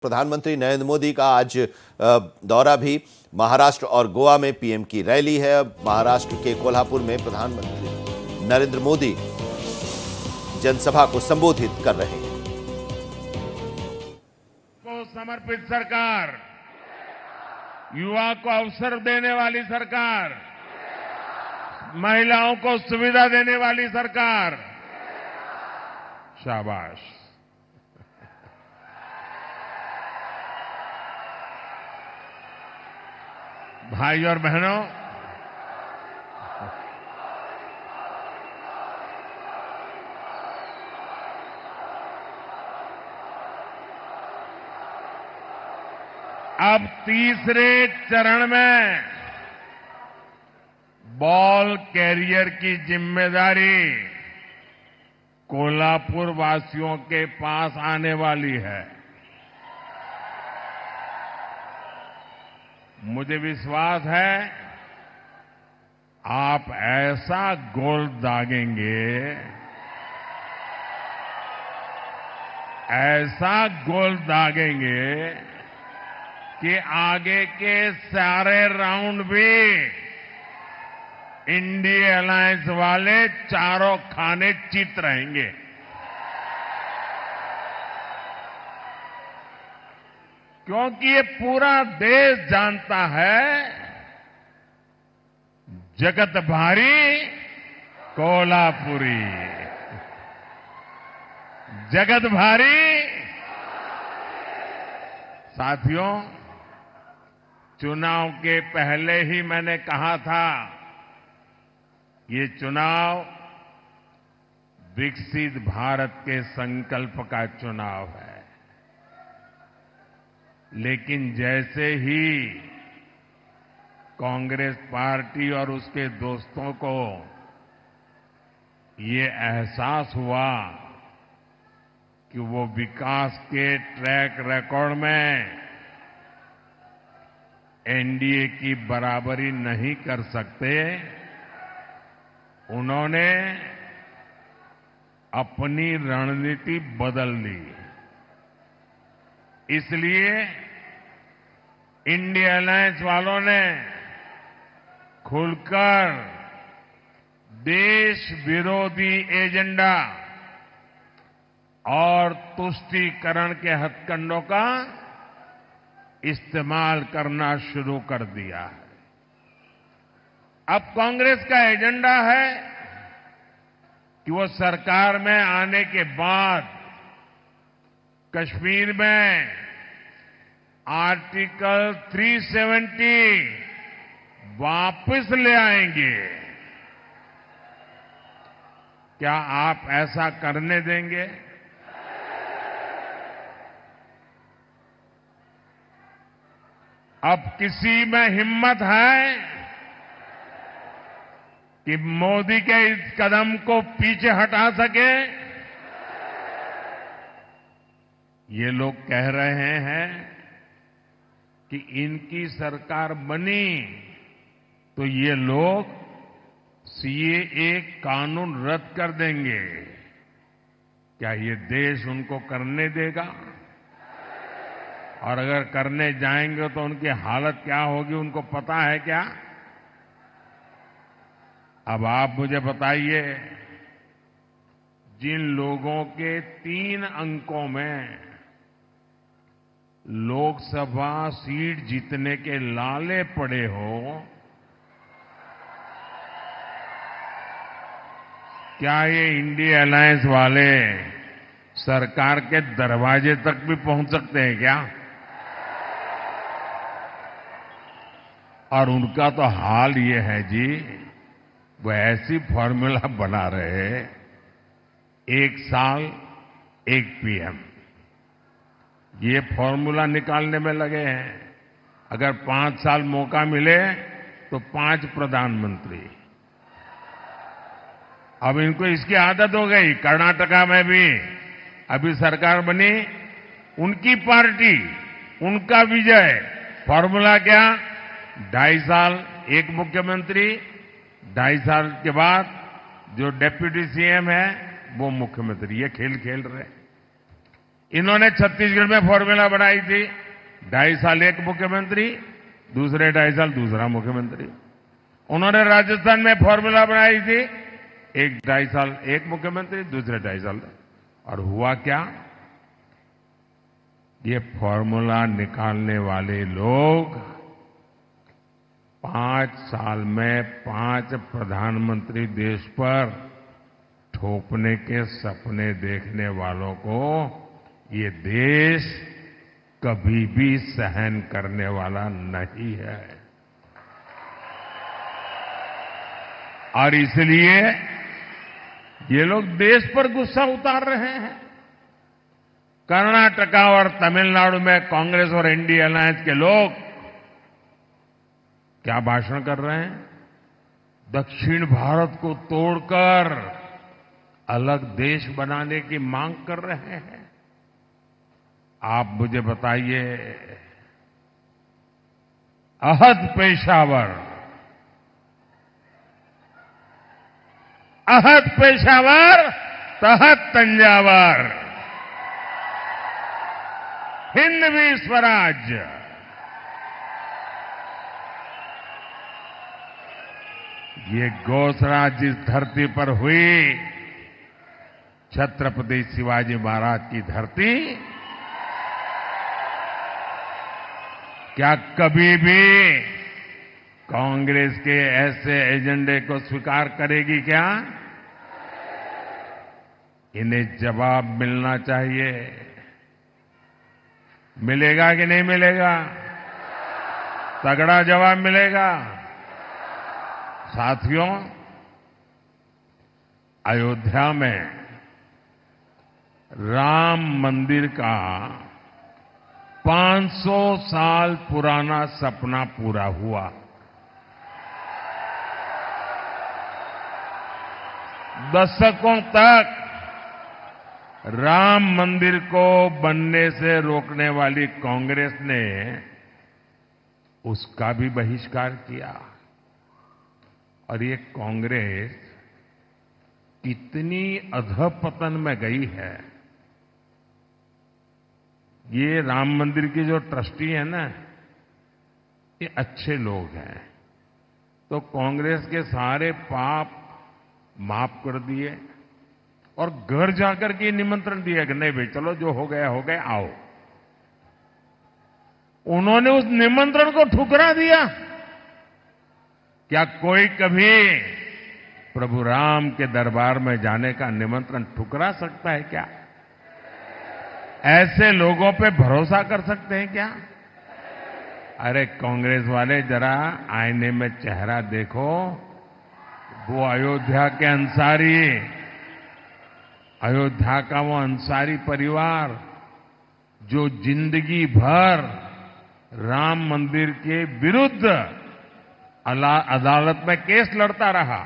प्रधानमंत्री नरेंद्र मोदी का आज दौरा भी महाराष्ट्र और गोवा में पीएम की रैली है। महाराष्ट्र के कोल्हापुर में प्रधानमंत्री नरेंद्र मोदी जनसभा को संबोधित कर रहे हैं। को समर्पित सरकार, युवा को अवसर देने वाली सरकार, महिलाओं को सुविधा देने वाली सरकार। शाबाश। भाई और बहनों, अब तीसरे चरण में बॉल कैरियर की जिम्मेदारी कोल्हापुर वासियों के पास आने वाली है। मुझे विश्वास है आप ऐसा गोल दागेंगे, ऐसा गोल दागेंगे कि आगे के सारे राउंड भी इंडिया अलायंस वाले चारों खाने चित रहेंगे। क्योंकि ये पूरा देश जानता है, जगत भारी कोल्हापुरी, जगत भारी। साथियों, चुनाव के पहले ही मैंने कहा था, ये चुनाव विकसित भारत के संकल्प का चुनाव है। लेकिन जैसे ही कांग्रेस पार्टी और उसके दोस्तों को ये एहसास हुआ कि वो विकास के ट्रैक रिकॉर्ड में एनडीए की बराबरी नहीं कर सकते, उन्होंने अपनी रणनीति बदल ली। इसलिए इंडिया अलायंस वालों ने खुलकर देश विरोधी एजेंडा और तुष्टीकरण के हथकंडों का इस्तेमाल करना शुरू कर दिया है। अब कांग्रेस का एजेंडा है कि वो सरकार में आने के बाद कश्मीर में आर्टिकल 370 वापस ले आएंगे। क्या आप ऐसा करने देंगे? अब किसी में हिम्मत है कि मोदी के इस कदम को पीछे हटा सके? ये लोग कह रहे हैं कि इनकी सरकार बनी तो ये लोग सीएए कानून रद्द कर देंगे। क्या ये देश उनको करने देगा? और अगर करने जाएंगे तो उनकी हालत क्या होगी, उनको पता है क्या? अब आप मुझे बताइए, जिन लोगों के 3 अंकों में लोकसभा सीट जीतने के लाले पड़े हो, क्या ये इंडिया अलायंस वाले सरकार के दरवाजे तक भी पहुंच सकते हैं क्या? और उनका तो हाल ये है जी, वो ऐसी फॉर्मूला बना रहे, 1 साल 1 पीएम, ये फॉर्मूला निकालने में लगे हैं। अगर 5 साल मौका मिले तो 5 प्रधानमंत्री। अब इनको इसकी आदत हो गई। कर्नाटका में भी अभी सरकार बनी, उनकी पार्टी, उनका विजय। फॉर्मूला क्या? 2.5 साल 1 मुख्यमंत्री, 2.5 साल के बाद जो डिप्टी सीएम है वो मुख्यमंत्री। ये खेल खेल रहे। इन्होंने छत्तीसगढ़ में फॉर्मूला बनाई थी 2.5 साल एक मुख्यमंत्री, दूसरे 2.5 साल दूसरा मुख्यमंत्री। उन्होंने राजस्थान में फॉर्मूला बनाई थी 1-2.5 साल एक मुख्यमंत्री, दूसरे 2.5 साल। और हुआ क्या? ये फॉर्मूला निकालने वाले लोग 5 साल में 5 प्रधानमंत्री देश पर थोपने के सपने देखने वालों को ये देश कभी भी सहन करने वाला नहीं है। और इसलिए ये लोग देश पर गुस्सा उतार रहे हैं। कर्नाटका और तमिलनाडु में कांग्रेस और एनडीए अलायंस के लोग क्या भाषण कर रहे हैं? दक्षिण भारत को तोड़कर अलग देश बनाने की मांग कर रहे हैं। आप मुझे बताइए, अहद पेशावर, अहद पेशावर, तहत तंजावर, हिंदवी स्वराज्य। ये घोषणा जिस धरती पर हुई, छत्रपति शिवाजी महाराज की धरती, क्या कभी भी कांग्रेस के ऐसे एजेंडे को स्वीकार करेगी क्या? इन्हें जवाब मिलना चाहिए। मिलेगा कि नहीं मिलेगा? तगड़ा जवाब मिलेगा। साथियों, अयोध्या में राम मंदिर का 500 साल पुराना सपना पूरा हुआ। दशकों तक राम मंदिर को बनने से रोकने वाली कांग्रेस ने उसका भी बहिष्कार किया। और ये कांग्रेस कितनी अधपतन में गई है। ये राम मंदिर की जो ट्रस्टी है ना, ये अच्छे लोग हैं, तो कांग्रेस के सारे पाप माफ कर दिए और घर जाकर के निमंत्रण दिया कि नहीं भाई चलो, जो हो गया आओ। उन्होंने उस निमंत्रण को ठुकरा दिया। क्या कोई कभी प्रभु राम के दरबार में जाने का निमंत्रण ठुकरा सकता है क्या? ऐसे लोगों पे भरोसा कर सकते हैं क्या? अरे कांग्रेस वाले, जरा आईने में चेहरा देखो। वो अयोध्या के अंसारी, अयोध्या का वो अंसारी परिवार जो जिंदगी भर राम मंदिर के विरुद्ध अदालत में केस लड़ता रहा,